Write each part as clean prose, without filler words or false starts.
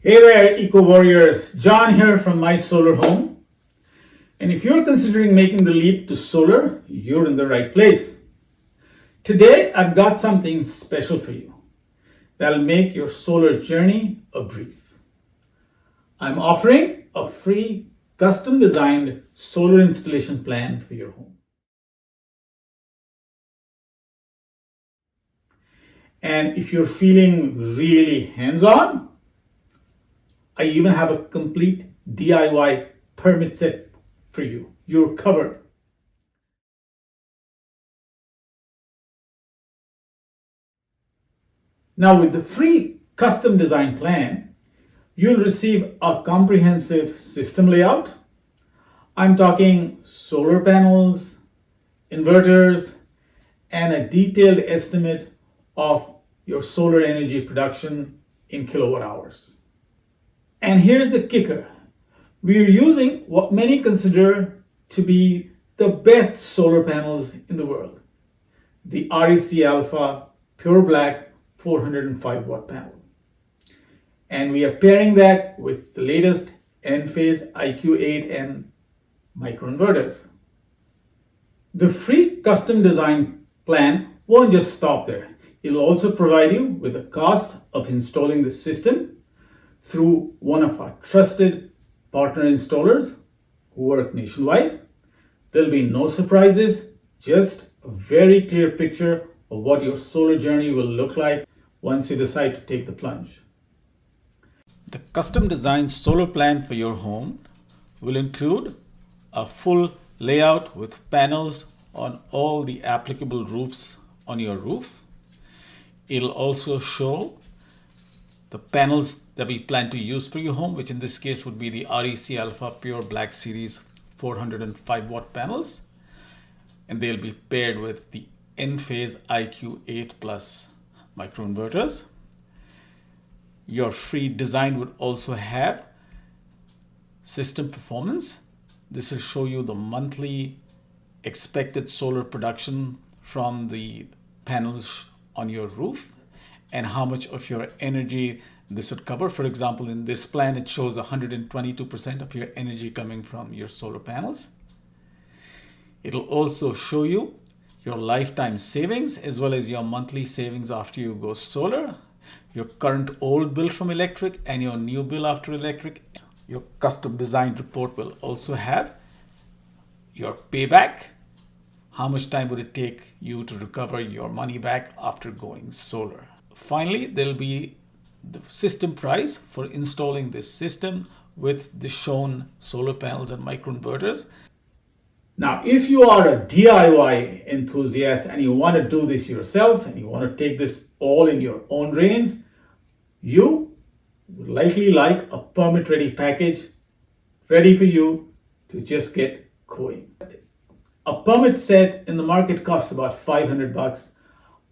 Hey there, Eco Warriors. John here from My Solar Home. And if you're considering making the leap to solar, you're in the right place. Today, I've got something special for you that'll make your solar journey a breeze. I'm offering a free custom designed solar installation plan for your home. And if you're feeling really hands on, I even have a complete DIY permit set for you. You're covered. Now, with the free custom design plan, you'll receive a comprehensive system layout. I'm talking solar panels, inverters, and a detailed estimate of your solar energy production in kilowatt hours. And here's the kicker. We're using what many consider to be the best solar panels in the world. The REC Alpha Pure Black 405 watt panel. And we are pairing that with the latest Enphase IQ8N microinverters. The free custom design plan won't just stop there. It'll also provide you with the cost of installing the system through one of our trusted partner installers who work nationwide. There'll be no surprises, just a very clear picture of what your solar journey will look like once you decide to take the plunge. The custom designed solar plan for your home will include a full layout with panels on all the applicable roofs on your roof. It'll also show the panels that we plan to use for your home, which in this case would be the REC Alpha Pure Black Series 405 watt panels. And they'll be paired with the Enphase IQ8 Plus microinverters. Your free design would also have system performance. This will show you the monthly expected solar production from the panels on your roof and how much of your energy this would cover. For example, in this plan, it shows 122% of your energy coming from your solar panels. It'll also show you your lifetime savings as well as your monthly savings after you go solar, your current old bill from electric and your new bill after electric. Your custom designed report will also have your payback. How much time would it take you to recover your money back after going solar? Finally, there'll be the system price for installing this system with the shown solar panels and microinverters. Now, if you are a DIY enthusiast and you want to do this yourself and you want to take this all in your own reins, you would likely like a permit-ready package ready for you to just get going. A permit set in the market costs about $500.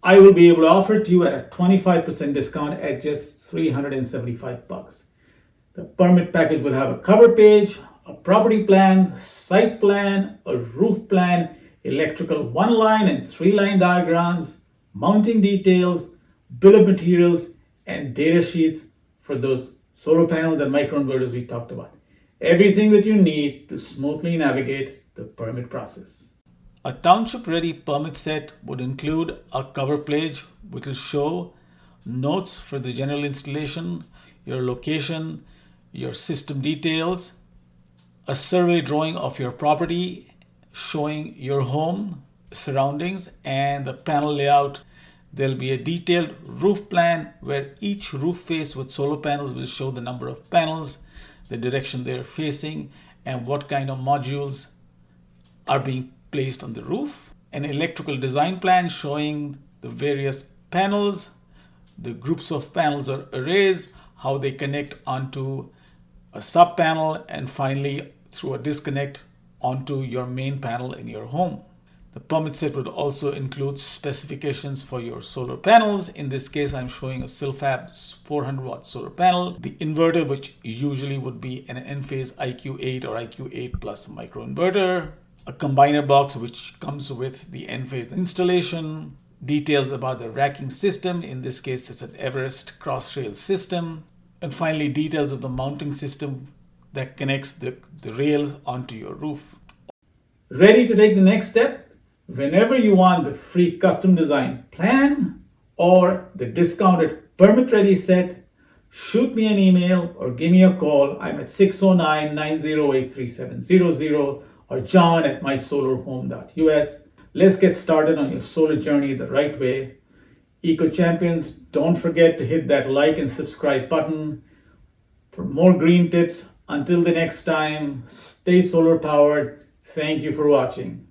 I will be able to offer it to you at a 25% discount at just $375. The permit package will have a cover page, a property plan, site plan, a roof plan, electrical 1-line and 3-line diagrams, mounting details, bill of materials, and data sheets for those solar panels and microinverters we talked about. Everything that you need to smoothly navigate the permit process. A township-ready permit set would include a cover page which will show notes for the general installation, your location, your system details, a survey drawing of your property showing your home surroundings and the panel layout. There'll be a detailed roof plan where each roof face with solar panels will show the number of panels, the direction they're facing, and what kind of modules are being placed on the roof. An electrical design plan showing the various panels, the groups of panels or arrays, how they connect onto a sub panel, and finally through a disconnect onto your main panel in your home. The permit set would also include specifications for your solar panels. In this case, I'm showing a Silfab 400 watt solar panel, the inverter, which usually would be an Enphase IQ8 or IQ8 Plus microinverter, a combiner box which comes with the Enphase installation, details about the racking system. In this case, it's an Everest Crossrail system, And finally, details of the mounting system that connects the rail onto your roof. Ready to take the next step? Whenever you want the free custom design plan or the discounted permit ready set, shoot me an email or give me a call. I'm at 609-908-3700 or john@mysolarhome.us. Let's get started on your solar journey the right way. Eco Champions, don't forget to hit that like and subscribe button for more green tips. Until the next time, stay solar powered. Thank you for watching.